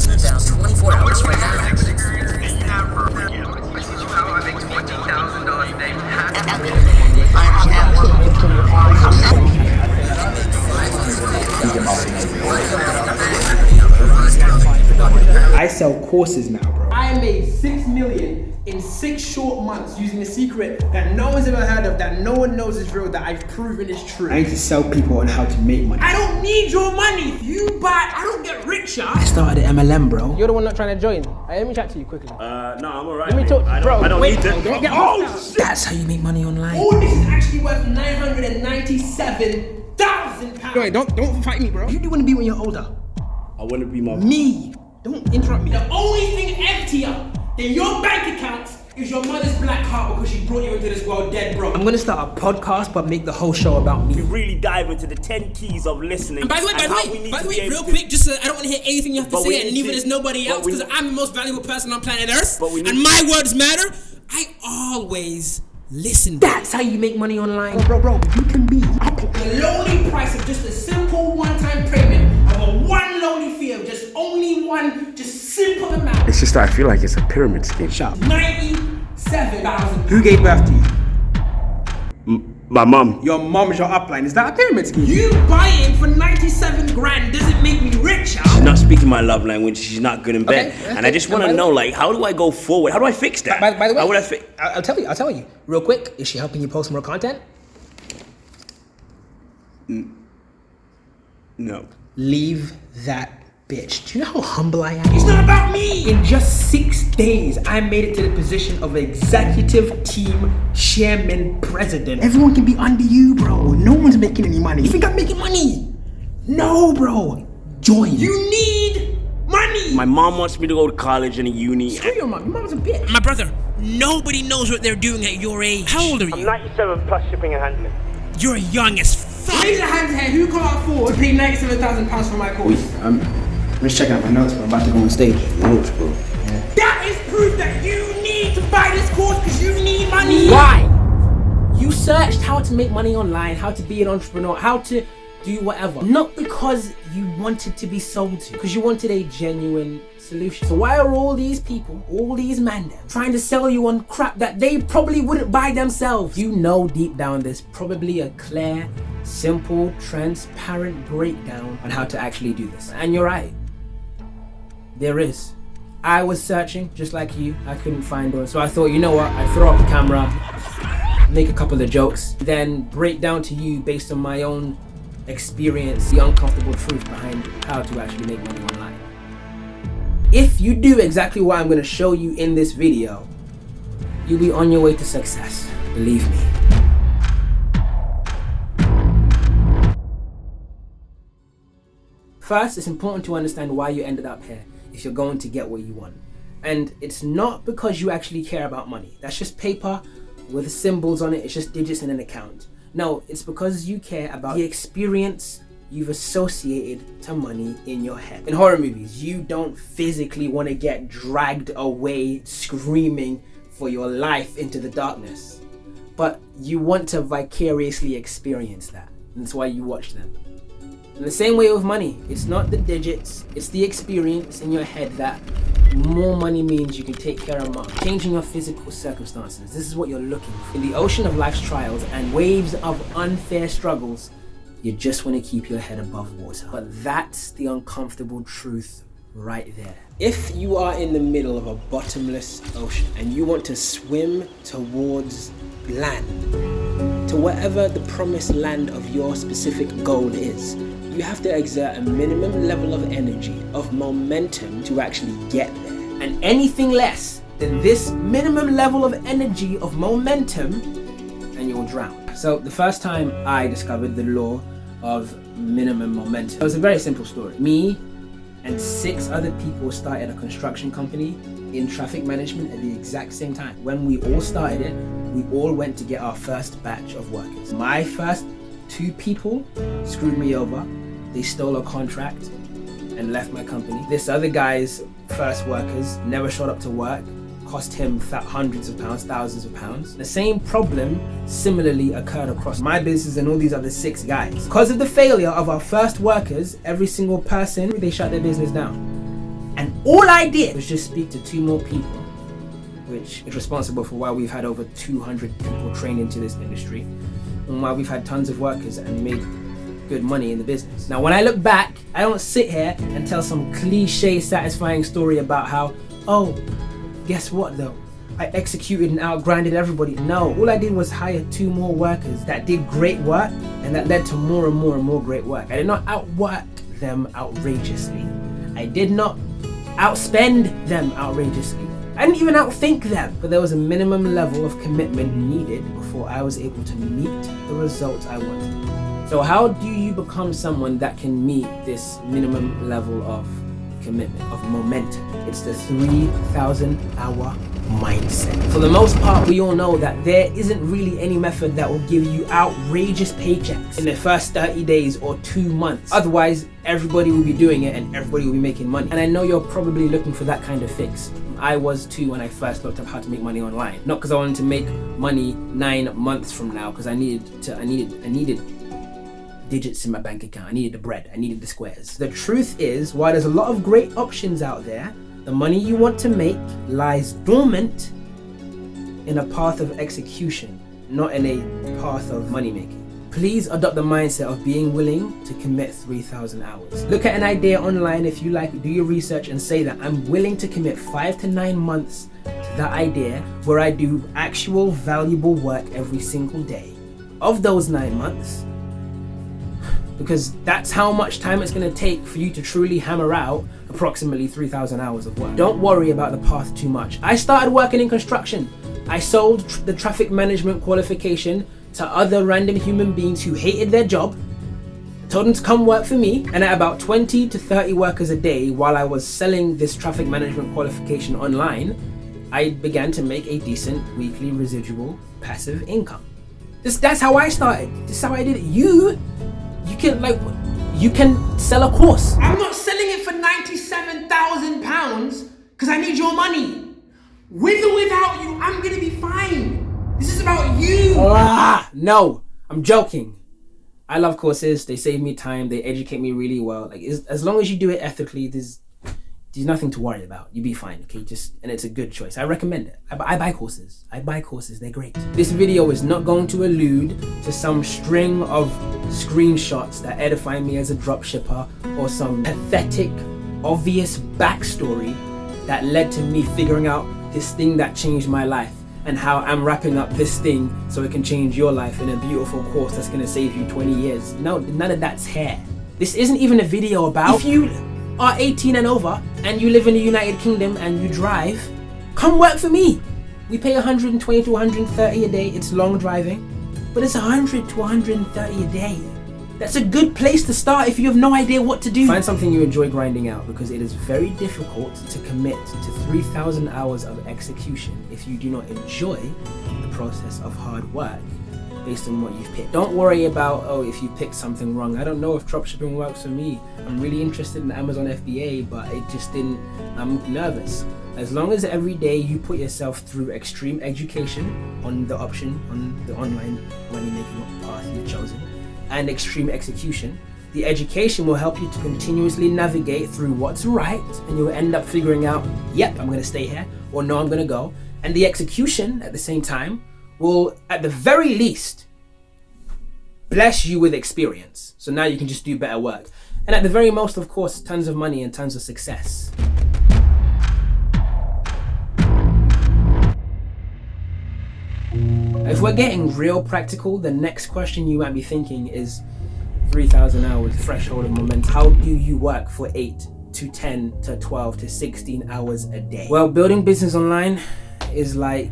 24 hours from now. I sell courses now, bro. I made 6 million in 6 short months using a secret that no one's ever heard of, that no one knows is real, that I've proven is true. I need to sell people on how to make money. I don't need your money. If you buy, I don't get richer. I started at MLM, bro. You're the one not trying to join. Let me chat to you quickly. No, I'm alright. Let me talk, bro. I don't wait, need it. Get off. That's how you make money online. All this is actually worth £997,000. Wait, don't fight me, bro. Who do you want to be when you're older? I want to be my... Me. Don't interrupt me. The only thing emptier than your bank accounts is your mother's black heart because she brought you into this world dead broke. I'm gonna start a podcast but make the whole show about me. We really dive into the 10 keys of listening. And by the way, real quick, just I don't want to hear anything you have to say, and neither does nobody else, because I'm the most valuable person on planet Earth, and my words matter. I always listen. That's how you make money online. Bro, you can be the lowly price of just a simple one-time payment of a one lowly fee of just only one, just simple amount. It's just that I feel like it's a pyramid scheme. Shut up. 97,000. Who gave birth to you? My mum. Your mom's your upline. Is that a pyramid scheme? You buying for 97 grand doesn't make me richer. She's not speaking my love language. She's not good in bed. Okay, and I just want to know, like, how do I go forward? How do I fix that? By the way, how would I fix? I'll tell you. Real quick, is she helping you post more content? No. Leave that bitch. Do you know how humble I am? It's not about me! In just 6 days, I made it to the position of executive team chairman president. Everyone can be under you, bro. No one's making any money. You think I'm making money? No, bro. Join. You need money! My mom wants me to go to college and a uni. Screw your mom. Your mom's a bitch. My brother, nobody knows what they're doing at your age. How old are you? I'm 97 plus shipping and handling. You're young as fuck. Raise your hands here. Who can't afford to pay £97,000 for my course? I'm just checking out my notes, but I'm about to go on stage. Notes, bro. Yeah. That is proof that you need to buy this course because you need money. Why? You searched how to make money online, how to be an entrepreneur, how to do whatever. Not because you wanted to be sold to, because you wanted a genuine solution. So why are all these people, all these men trying to sell you on crap that they probably wouldn't buy themselves? You know deep down there's probably a clear, simple, transparent breakdown on how to actually do this. And you're right. There is. I was searching just like you. I couldn't find one. So I thought, you know what? I'd throw up the camera, make a couple of jokes, then break down to you based on my own experience, the uncomfortable truth behind how to actually make money online. If you do exactly what I'm going to show you in this video, you'll be on your way to success. Believe me. First, it's important to understand why you ended up here if you're going to get what you want. And it's not because you actually care about money. That's just paper with symbols on it. It's just digits in an account. No, it's because you care about the experience you've associated to money in your head. In horror movies, you don't physically want to get dragged away screaming for your life into the darkness, but you want to vicariously experience that. And that's why you watch them. In the same way with money, it's not the digits, it's the experience in your head that more money means you can take care of mom. Changing your physical circumstances, this is what you're looking for. In the ocean of life's trials and waves of unfair struggles, you just want to keep your head above water. But that's the uncomfortable truth right there. If you are in the middle of a bottomless ocean and you want to swim towards land, to whatever the promised land of your specific goal is, you have to exert a minimum level of energy, of momentum to actually get there. And anything less than this minimum level of energy, of momentum, and you'll drown. So the first time I discovered the law of minimum momentum, it was a very simple story. Me and 6 other people started a construction company in traffic management at the exact same time. When we all started it, we all went to get our first batch of workers. My first 2 people screwed me over. They stole a contract and left my company. This other guy's first workers never showed up to work, cost him hundreds of pounds, thousands of pounds. The same problem similarly occurred across my business and all these other 6 guys. Because of the failure of our first workers, every single person, they shut their business down. And all I did was just speak to 2 more people, which is responsible for why we've had over 200 people trained into this industry, and why we've had tons of workers and made good money in the business. Now, when I look back, I don't sit here and tell some cliche satisfying story about how, oh, guess what though? I executed and outgrinded everybody. No, all I did was hire 2 more workers that did great work, and that led to more and more and more great work. I did not outwork them outrageously. I did not outspend them outrageously. I didn't even outthink them, but there was a minimum level of commitment needed before I was able to meet the results I wanted. So how do you become someone that can meet this minimum level of commitment, of momentum? It's the 3,000 hour mindset. For the most part, we all know that there isn't really any method that will give you outrageous paychecks in the first 30 days or 2 months. Otherwise, everybody will be doing it and everybody will be making money. And I know you're probably looking for that kind of fix. I was too when I first looked up how to make money online. Not because I wanted to make money 9 months from now, because I needed digits in my bank account. I needed the bread. I needed the squares. The truth is, while there's a lot of great options out there, the money you want to make lies dormant in a path of execution, not in a path of money making. Please adopt the mindset of being willing to commit 3,000 hours. Look at an idea online if you like, do your research and say that I'm willing to commit 5 to 9 months to that idea where I do actual valuable work every single day of those 9 months. Because that's how much time it's going to take for you to truly hammer out approximately 3,000 hours of work. Don't worry about the path too much. I started working in construction. I sold the traffic management qualification to other random human beings who hated their job, told them to come work for me, and at about 20 to 30 workers a day while I was selling this traffic management qualification online, I began to make a decent weekly residual passive income. That's how I started. This is how I did it. You can sell a course. I'm not selling it for £97,000 because I need your money. With or without you, I'm gonna be fine. This is about you. No, I'm joking. I love courses. They save me time. They educate me really well. Like, as long as you do it ethically, there's nothing to worry about. You'll be fine. Okay, and it's a good choice. I recommend it. I buy courses. They're great. This video is not going to allude to some string of screenshots that edify me as a dropshipper or some pathetic, obvious backstory that led to me figuring out this thing that changed my life, and how I'm wrapping up this thing so it can change your life in a beautiful course that's gonna save you 20 years. No, none of that's here. This isn't even a video about if you are 18 and over and you live in the United Kingdom and you drive, come work for me. We pay 120 to 130 a day. It's long driving, but it's 100 to 130 a day. That's a good place to start if you have no idea what to do. Find something you enjoy grinding out, because it is very difficult to commit to 3,000 hours of execution if you do not enjoy the process of hard work based on what you've picked. Don't worry about, if you picked something wrong. I don't know if dropshipping works for me. I'm really interested in Amazon FBA, but it just didn't. I'm nervous. As long as every day you put yourself through extreme education on the online money making path you've chosen, and extreme execution, the education will help you to continuously navigate through what's right, and you'll end up figuring out, yep, I'm gonna stay here, or no, I'm gonna go. And the execution at the same time will, at the very least, bless you with experience. So now you can just do better work. And at the very most, of course, tons of money and tons of success. If we're getting real practical, the next question you might be thinking is 3,000 hours, threshold of momentum. How do you work for 8 to 10 to 12 to 16 hours a day? Well, building business online is like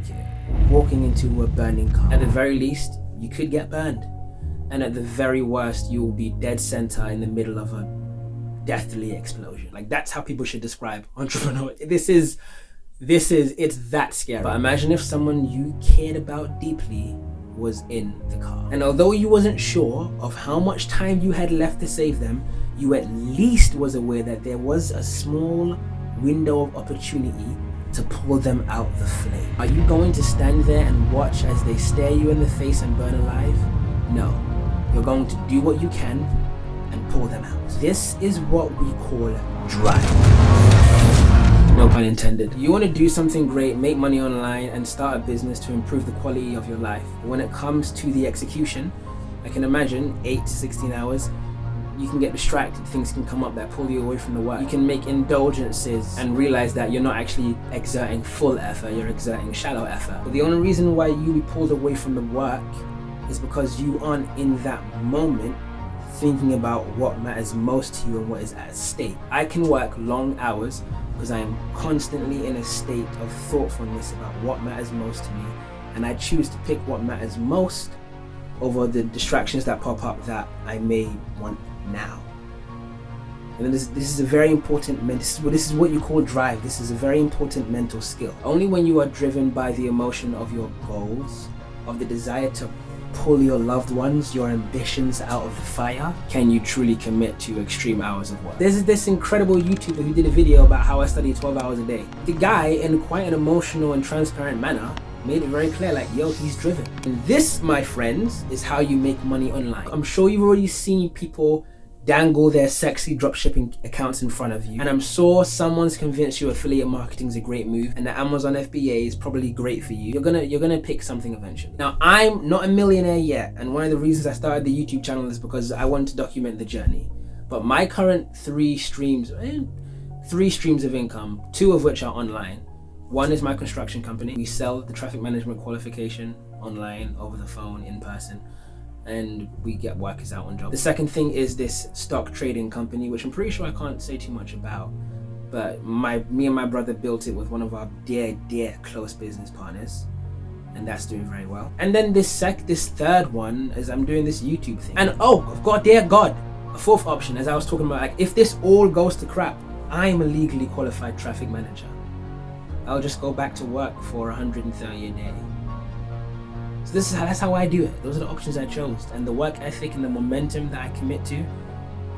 walking into a burning car. At the very least, you could get burned. And at the very worst, you will be dead center in the middle of a deathly explosion. Like, that's how people should describe entrepreneur. It's that scary. But imagine if someone you cared about deeply was in the car. And although you wasn't sure of how much time you had left to save them, you at least was aware that there was a small window of opportunity to pull them out the flame. Are you going to stand there and watch as they stare you in the face and burn alive? No. You're going to do what you can and pull them out. This is what we call drive. No pun intended. You want to do something great, make money online, and start a business to improve the quality of your life. But when it comes to the execution, I can imagine 8 to 16 hours, you can get distracted, things can come up that pull you away from the work. You can make indulgences and realize that you're not actually exerting full effort, you're exerting shallow effort. But the only reason why you be pulled away from the work is because you aren't in that moment thinking about what matters most to you and what is at stake. I can work long hours because I am constantly in a state of thoughtfulness about what matters most to me, and I choose to pick what matters most over the distractions that pop up that I may want now. And this is a very important this is what you call drive. This is a very important mental skill. Only when you are driven by the emotion of your goals, of the desire to pull your loved ones, your ambitions out of the fire, can you truly commit to extreme hours of work. There's this incredible YouTuber who did a video about how I study 12 hours a day. The guy, in quite an emotional and transparent manner, made it very clear, like, yo, he's driven. And this, my friends, is how you make money online. I'm sure you've already seen people dangle their sexy dropshipping accounts in front of you, and I'm sure someone's convinced you affiliate marketing is a great move and that Amazon FBA is probably great for you. You're gonna pick something eventually. Now, I'm not a millionaire yet, and one of the reasons I started the YouTube channel is because I want to document the journey. But my current three streams of income, 2 of which are online. One is my construction company. We sell the traffic management qualification online, over the phone, in person, and we get workers out on jobs. The second thing is this stock trading company, which I'm pretty sure I can't say too much about, but me and my brother built it with one of our dear close business partners, and that's doing very well. And then this third one is I'm doing this YouTube thing. And I've got, dear God, a fourth option, as I was talking about, like, if this all goes to crap, I am a legally qualified traffic manager. I'll just go back to work for 130 a day. So that's how I do it. Those are the options I chose, and the work ethic and the momentum that I commit to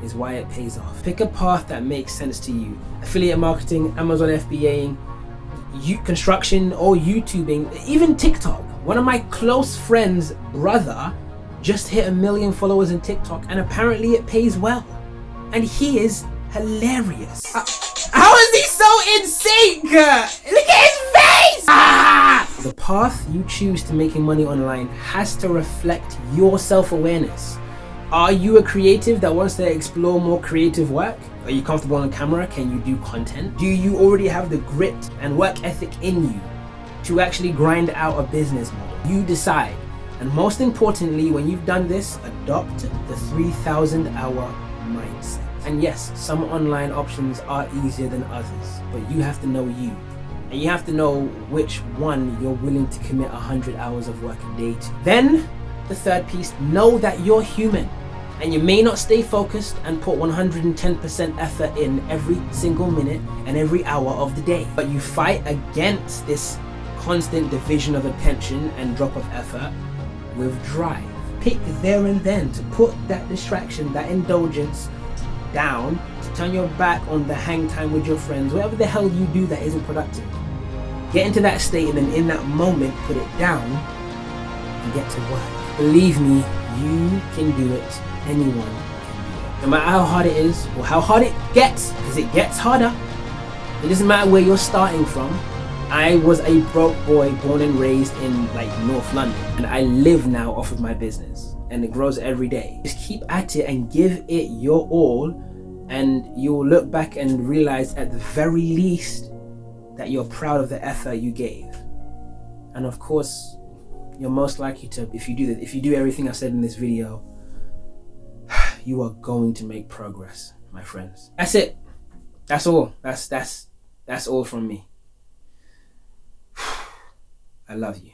is why it pays off. Pick a path that makes sense to you. Affiliate marketing, Amazon FBAing, construction, or YouTubing, even TikTok. One of my close friends' brother just hit 1 million followers in TikTok, and apparently it pays well. And he is hilarious. How is he so in sync? Look at his face! The path you choose to making money online has to reflect your self-awareness. Are you a creative that wants to explore more creative work? Are you comfortable on camera? Can you do content? Do you already have the grit and work ethic in you to actually grind out a business model? You decide. And most importantly, when you've done this, adopt the 3,000 hour mindset. And yes, some online options are easier than others, but you have to know you. And you have to know which one you're willing to commit 100 hours of work a day to. Then, the third piece, know that you're human. And you may not stay focused and put 110% effort in every single minute and every hour of the day. But you fight against this constant division of attention and drop of effort with drive. Pick there and then to put that distraction, that indulgence down, to turn your back on the hang time with your friends, whatever the hell you do that isn't productive. Get into that state, and then in that moment, put it down and get to work. Believe me, you can do it. Anyone can do it. No matter how hard it is, or how hard it gets, because it gets harder. It doesn't matter where you're starting from. I was a broke boy born and raised in North London, and I live now off of my business, and it grows every day. Just keep at it and give it your all, and you'll look back and realize at the very least that you're proud of the effort you gave. And of course, you're most likely to, if you do everything I said in this video, you are going to make progress, my friends. That's it. That's all. That's all from me. I love you.